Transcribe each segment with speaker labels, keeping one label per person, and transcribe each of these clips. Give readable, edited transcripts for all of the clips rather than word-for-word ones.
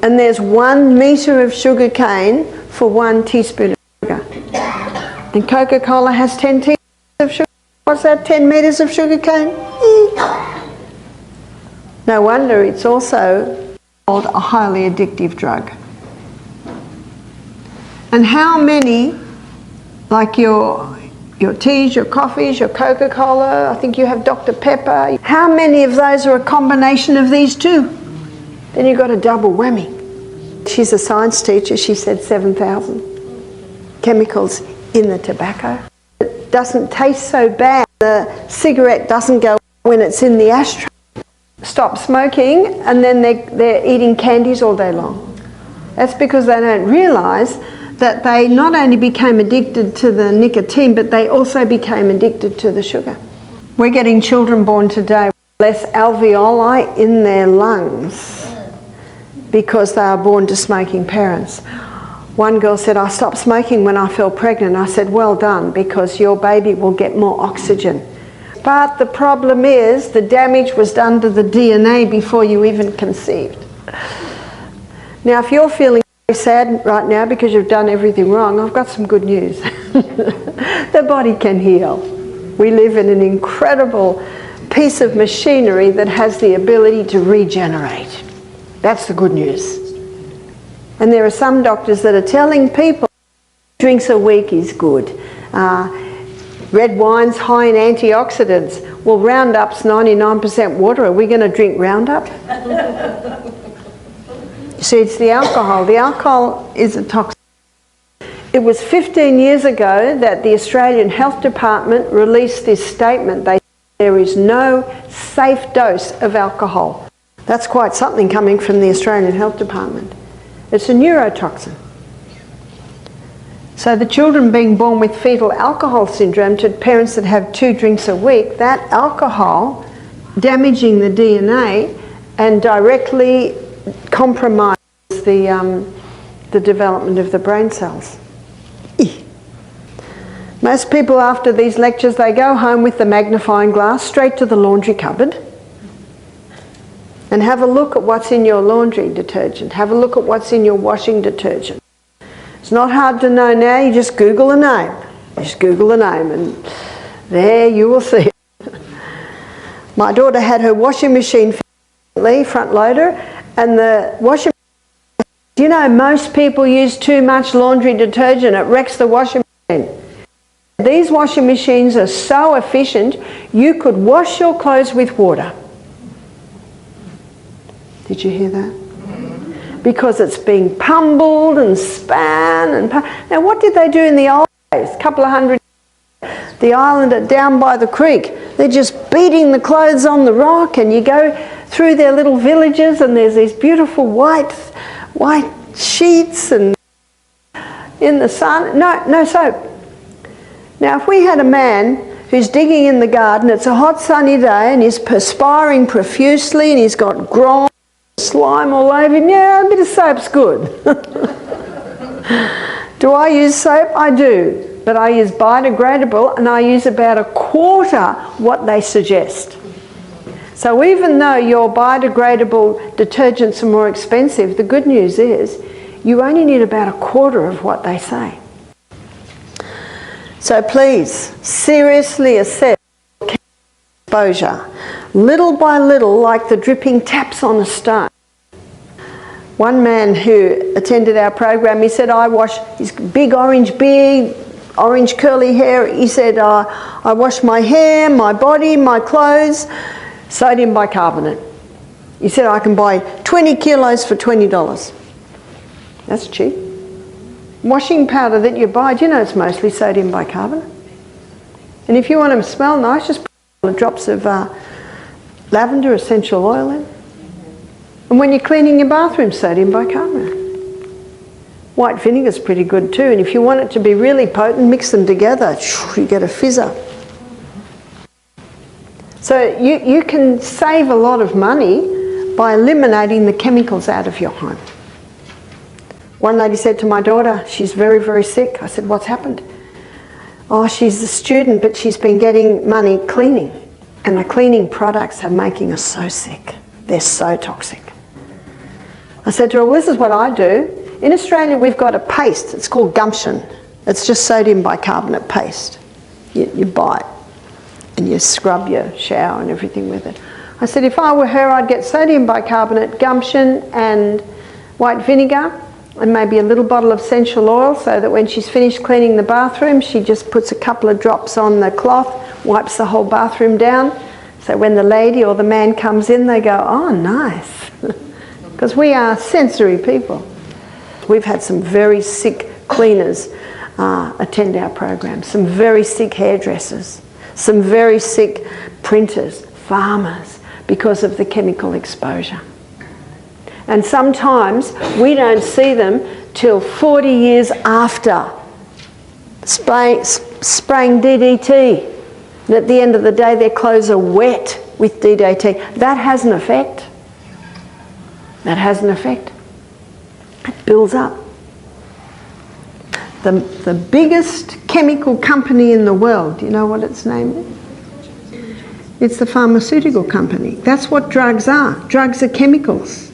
Speaker 1: And there's 1 metre of sugar cane for 1 teaspoon of sugar. And Coca-Cola has 10 teaspoons of sugar. What's that, 10 metres of sugar cane? No wonder it's also called a highly addictive drug. And how many, like your teas, your coffees, your Coca-Cola, I think you have Dr. Pepper, how many of those are a combination of these two? Then you've got a double whammy. She's a science teacher, she said 7,000 chemicals in the tobacco. It doesn't taste so bad. The cigarette doesn't go when it's in the ashtray. Stop smoking and then they're eating candies all day long. That's because they don't realise that they not only became addicted to the nicotine, but they also became addicted to the sugar. We're getting children born today with less alveoli in their lungs because they are born to smoking parents. One girl said, I stopped smoking when I fell pregnant. I said, well done, because your baby will get more oxygen. But the problem is the damage was done to the DNA before you even conceived. Now, if you're feeling very sad right now because you've done everything wrong, I've got some good news. The body can heal. We live in an incredible piece of machinery that has the ability to regenerate. That's the good news. And there are some doctors that are telling people drinks a week is good. Red wine's high in antioxidants. Well, Roundup's 99% water. Are we going to drink Roundup? See, it's the alcohol. The alcohol is a toxin. It was 15 years ago that the Australian Health Department released this statement. They said there is no safe dose of alcohol. That's quite something coming from the Australian Health Department. It's a neurotoxin. So the children being born with fetal alcohol syndrome, to parents that have 2 drinks a week, that alcohol damaging the DNA and directly compromises the development of the brain cells. Most people after these lectures, they go home with the magnifying glass straight to the laundry cupboard and have a look at what's in your laundry detergent. Have a look at what's in your washing detergent. It's not hard to know now, you just Google a name. Just Google a name and there you will see it. My daughter had her washing machine front loader, and the washing machine, you know, most people use too much laundry detergent, it wrecks the washing machine. These washing machines are so efficient, you could wash your clothes with water. Did you hear that? Because it's being pummeled and span and now what did they do in the old days? A couple of hundred years. The island down by the creek, they're just beating the clothes on the rock, and you go through their little villages and there's these beautiful white sheets and in the sun. No soap. Now if we had a man who's digging in the garden, it's a hot sunny day and he's perspiring profusely and he's got grime, slime all over him, yeah, a bit of soap's good. Do I use soap? I do, but I use biodegradable and I use about a quarter what they suggest. So even though your biodegradable detergents are more expensive, the good news is you only need about a quarter of what they say. So please, seriously assess exposure, little by little, like the dripping taps on a stone. One man who attended our program, he said, I wash his big orange beard, orange curly hair. He said, I wash my hair, my body, my clothes, sodium bicarbonate. He said, I can buy 20 kilos for $20. That's cheap. Washing powder that you buy, do you know it's mostly sodium bicarbonate? And if you want them to smell nice, just put drops of lavender essential oil in. And when you're cleaning your bathroom, sodium bicarbonate. White vinegar's pretty good too, and if you want it to be really potent, mix them together, you get a fizzer. So you can save a lot of money by eliminating the chemicals out of your home. One lady said to my daughter, she's very, very sick. I said, what's happened? Oh, she's a student, but she's been getting money cleaning. And the cleaning products are making her so sick. They're so toxic. I said to her, well, this is what I do. In Australia, we've got a paste. It's called gumption. It's just sodium bicarbonate paste. You buy it and you scrub your shower and everything with it. I said, if I were her, I'd get sodium bicarbonate, gumption and white vinegar and maybe a little bottle of essential oil, so that when she's finished cleaning the bathroom, she just puts a couple of drops on the cloth, wipes the whole bathroom down. So when the lady or the man comes in, they go, oh, nice. Because we are sensory people. We've had some very sick cleaners attend our program, some very sick hairdressers, some very sick printers, farmers, because of the chemical exposure. And sometimes we don't see them till 40 years after spraying DDT. And at the end of the day, their clothes are wet with DDT. That has an effect. That has an effect. It builds up. The biggest chemical company in the world, do you know what its name is? It's the pharmaceutical company. That's what drugs are. Drugs are chemicals.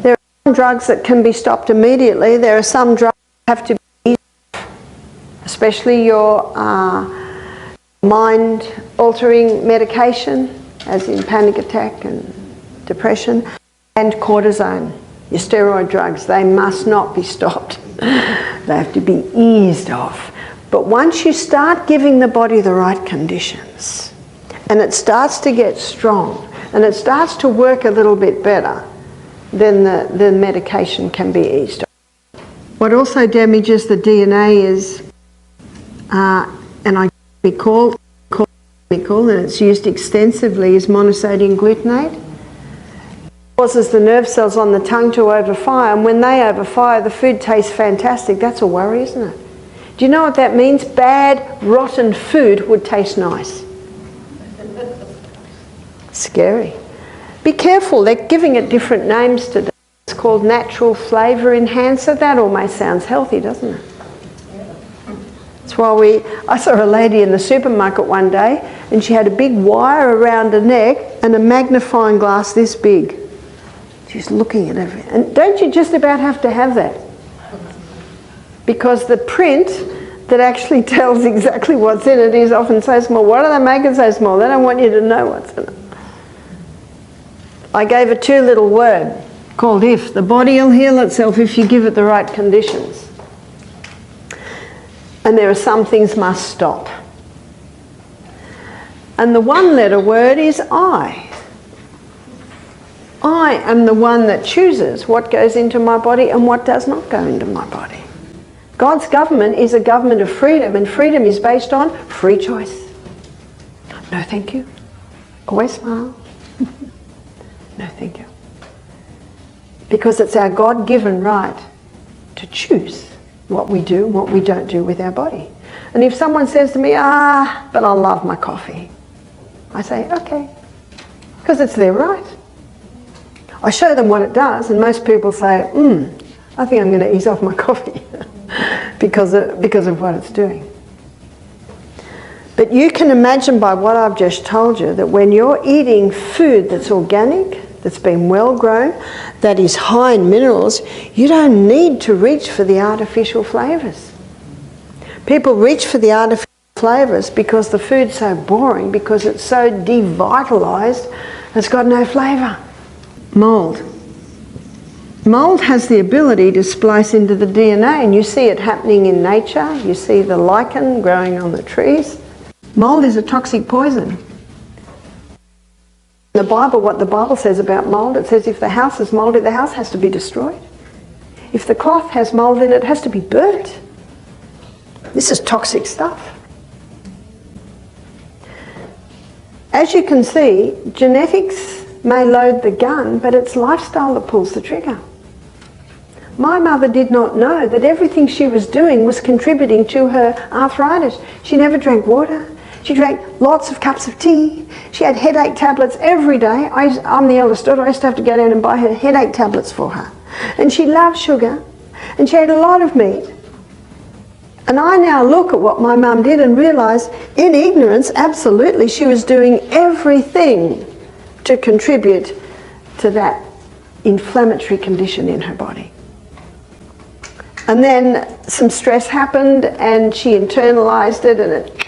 Speaker 1: There are some drugs that can be stopped immediately. There are some drugs that have to be eased off, especially your mind-altering medication, as in panic attack and depression, and cortisone, your steroid drugs. They must not be stopped. They have to be eased off. But once you start giving the body the right conditions, and it starts to get strong, and it starts to work a little bit better, then the medication can be eased off. What also damages the DNA is, and I be called chemical, and it's used extensively, is monosodium glutamate. It causes the nerve cells on the tongue to overfire, and when they overfire, the food tastes fantastic. That's a worry, isn't it? Do you know what that means? Bad, rotten food would taste nice. Scary. Be careful, they're giving it different names today. It's called natural flavour enhancer. That almost sounds healthy, doesn't it? That's why I saw a lady in the supermarket one day, and she had a big wire around her neck and a magnifying glass this big. She's looking at everything. And don't you just about have to have that? Because the print that actually tells exactly what's in it is often so small. Why do they make it so small? They don't want you to know what's in it. I gave a 2-little word called if. The body will heal itself if you give it the right conditions. And there are some things must stop. And the 1-letter word is I. I am the one that chooses what goes into my body and what does not go into my body. God's government is a government of freedom, and freedom is based on free choice. No thank you. Always smile. No thank you. Because it's our God-given right to choose what we do and what we don't do with our body. And if someone says to me, but I love my coffee, I say, okay, because it's their right. I show them what it does, and most people say, I think I'm going to ease off my coffee because of what it's doing. But you can imagine by what I've just told you that when you're eating food that's organic, that's been well grown, that is high in minerals, you don't need to reach for the artificial flavours. People reach for the artificial flavours because the food's so boring, because it's so devitalised, it's got no flavour. Mould. Mould has the ability to splice into the DNA, and you see it happening in nature. You see the lichen growing on the trees. Mould is a toxic poison. In the Bible, what the Bible says about mould, it says if the house is mouldy, the house has to be destroyed. If the cloth has mould in it, it has to be burnt. This is toxic stuff. As you can see, genetics may load the gun, but it's lifestyle that pulls the trigger. My mother did not know that everything she was doing was contributing to her arthritis. She never drank water. She drank lots of cups of tea. She had headache tablets every day. I'm the eldest daughter. I used to have to go down and buy her headache tablets for her. And she loved sugar. And she ate a lot of meat. And I now look at what my mum did and realise, in ignorance, absolutely, she was doing everything to contribute to that inflammatory condition in her body. And then some stress happened and she internalised it and it